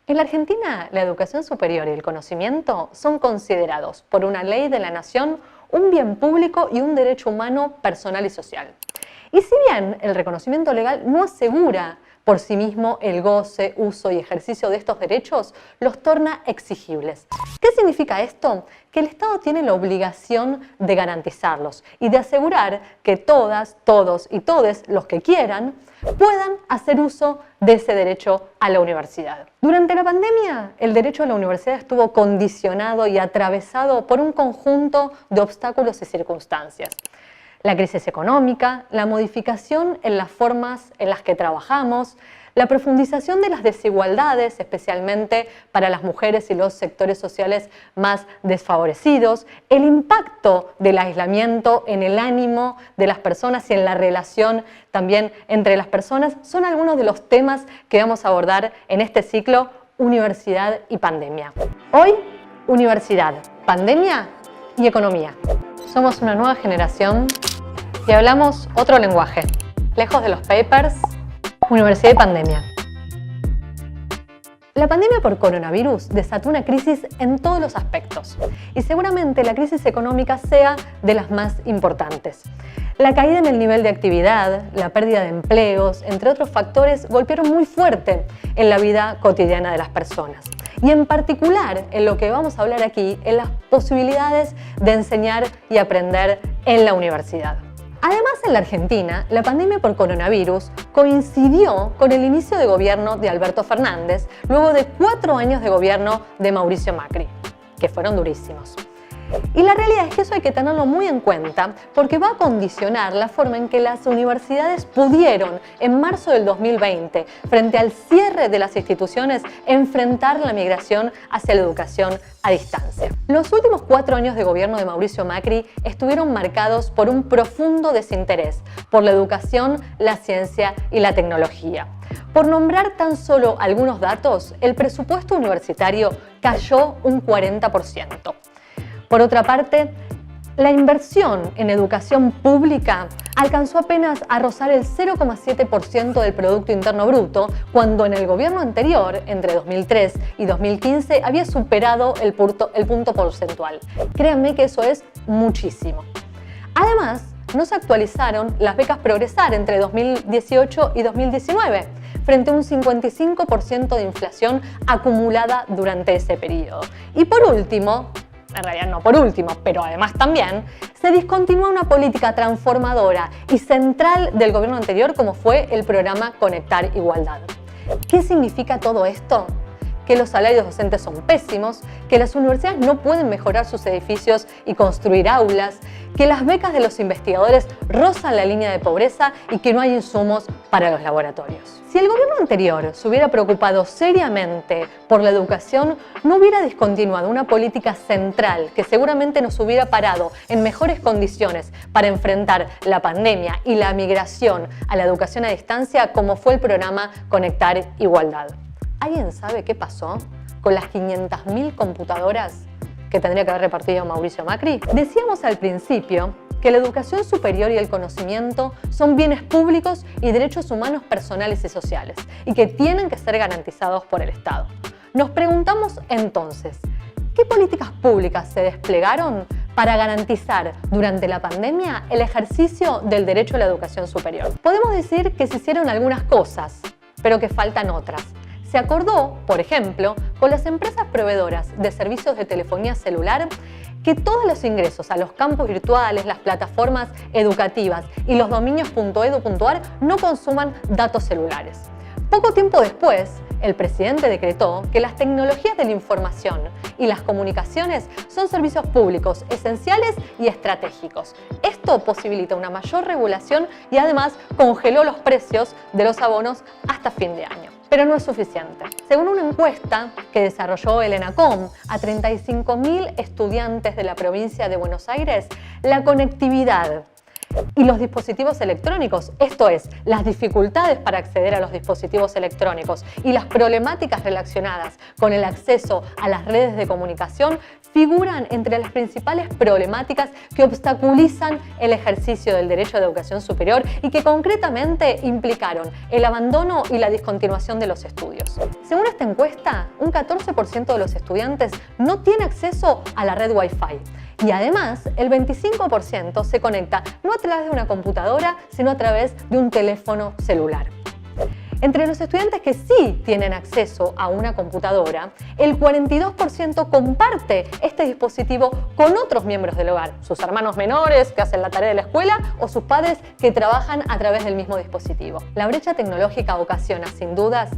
En la Argentina, la educación superior y el conocimiento son considerados por una ley de la nación un bien público y un derecho humano personal y social. Y si bien el reconocimiento legal no asegura por sí mismo el goce, uso y ejercicio de estos derechos, los torna exigibles. ¿Qué significa esto? Que el Estado tiene la obligación de garantizarlos y de asegurar que todas, todos y todes los que quieran puedan hacer uso de ese derecho a la universidad. Durante la pandemia, el derecho a la universidad estuvo condicionado y atravesado por un conjunto de obstáculos y circunstancias. La crisis económica, la modificación en las formas en las que trabajamos, la profundización de las desigualdades, especialmente para las mujeres y los sectores sociales más desfavorecidos, el impacto del aislamiento en el ánimo de las personas y en la relación también entre las personas, son algunos de los temas que vamos a abordar en este ciclo Universidad y Pandemia. Hoy, Universidad, Pandemia y Economía. Somos una nueva generación y hablamos otro lenguaje, lejos de los papers, universidad y pandemia. La pandemia por coronavirus desató una crisis en todos los aspectos y seguramente la crisis económica sea de las más importantes. La caída en el nivel de actividad, la pérdida de empleos, entre otros factores, golpearon muy fuerte en la vida cotidiana de las personas. Y en particular, en lo que vamos a hablar aquí, en las posibilidades de enseñar y aprender en la universidad. Además, en la Argentina, la pandemia por coronavirus coincidió con el inicio de gobierno de Alberto Fernández, luego de 4 años de gobierno de Mauricio Macri, que fueron durísimos. Y la realidad es que eso hay que tenerlo muy en cuenta porque va a condicionar la forma en que las universidades pudieron, en marzo del 2020, frente al cierre de las instituciones, enfrentar la migración hacia la educación a distancia. Los últimos 4 años de gobierno de Mauricio Macri estuvieron marcados por un profundo desinterés por la educación, la ciencia y la tecnología. Por nombrar tan solo algunos datos, el presupuesto universitario cayó un 40%. Por otra parte, la inversión en educación pública alcanzó apenas a rozar el 0,7% del Producto Interno Bruto, cuando en el gobierno anterior, entre 2003 y 2015, había superado el punto porcentual. Créanme que eso es muchísimo. Además, no se actualizaron las becas Progresar entre 2018 y 2019, frente a un 55% de inflación acumulada durante ese periodo. Y por último, en realidad no por último, pero además también, se discontinuó una política transformadora y central del gobierno anterior como fue el programa Conectar Igualdad. ¿Qué significa todo esto? Que los salarios docentes son pésimos, que las universidades no pueden mejorar sus edificios y construir aulas, que las becas de los investigadores rozan la línea de pobreza y que no hay insumos para los laboratorios. Si el gobierno anterior se hubiera preocupado seriamente por la educación, no hubiera discontinuado una política central que seguramente nos hubiera parado en mejores condiciones para enfrentar la pandemia y la migración a la educación a distancia, como fue el programa Conectar Igualdad. ¿Alguien sabe qué pasó con las 500.000 computadoras que tendría que haber repartido Mauricio Macri? Decíamos al principio que la educación superior y el conocimiento son bienes públicos y derechos humanos personales y sociales, y que tienen que ser garantizados por el Estado. Nos preguntamos entonces, ¿qué políticas públicas se desplegaron para garantizar durante la pandemia el ejercicio del derecho a la educación superior? Podemos decir que se hicieron algunas cosas, pero que faltan otras. Se acordó, por ejemplo, con las empresas proveedoras de servicios de telefonía celular que todos los ingresos a los campus virtuales, las plataformas educativas y los dominios .edu.ar no consuman datos celulares. Poco tiempo después, el presidente decretó que las tecnologías de la información y las comunicaciones son servicios públicos esenciales y estratégicos. Esto posibilita una mayor regulación y además congeló los precios de los abonos hasta fin de año. Pero no es suficiente. Según una encuesta que desarrolló el ENACOM a 35.000 estudiantes de la provincia de Buenos Aires, la conectividad Y los dispositivos electrónicos, esto es, las dificultades para acceder a los dispositivos electrónicos y las problemáticas relacionadas con el acceso a las redes de comunicación, figuran entre las principales problemáticas que obstaculizan el ejercicio del derecho de educación superior y que concretamente implicaron el abandono y la discontinuación de los estudios. Según esta encuesta, un 14% de los estudiantes no tiene acceso a la red Wi-Fi. Y además, el 25% se conecta no a través de una computadora, sino a través de un teléfono celular. Entre los estudiantes que sí tienen acceso a una computadora, el 42% comparte este dispositivo con otros miembros del hogar, sus hermanos menores que hacen la tarea de la escuela o sus padres que trabajan a través del mismo dispositivo. La brecha tecnológica ocasiona, sin dudas,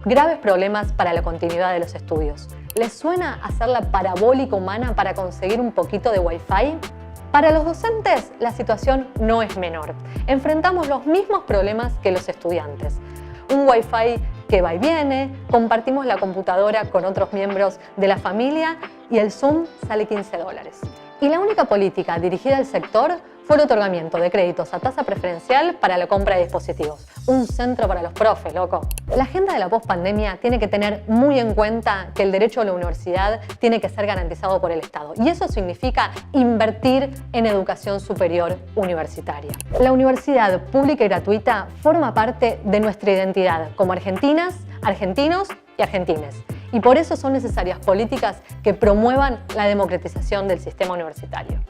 graves problemas para la continuidad de los estudios. ¿Les suena hacer la parabólica humana para conseguir un poquito de Wi-Fi? Para los docentes, la situación no es menor. Enfrentamos los mismos problemas que los estudiantes. Un Wi-Fi que va y viene, compartimos la computadora con otros miembros de la familia y el Zoom sale $15. Y la única política dirigida al sector fue el otorgamiento de créditos a tasa preferencial para la compra de dispositivos. Un centro para los profes, loco. La agenda de la pospandemia tiene que tener muy en cuenta que el derecho a la universidad tiene que ser garantizado por el Estado. Y eso significa invertir en educación superior universitaria. La universidad pública y gratuita forma parte de nuestra identidad como argentinas, argentinos y argentines. Y por eso son necesarias políticas que promuevan la democratización del sistema universitario.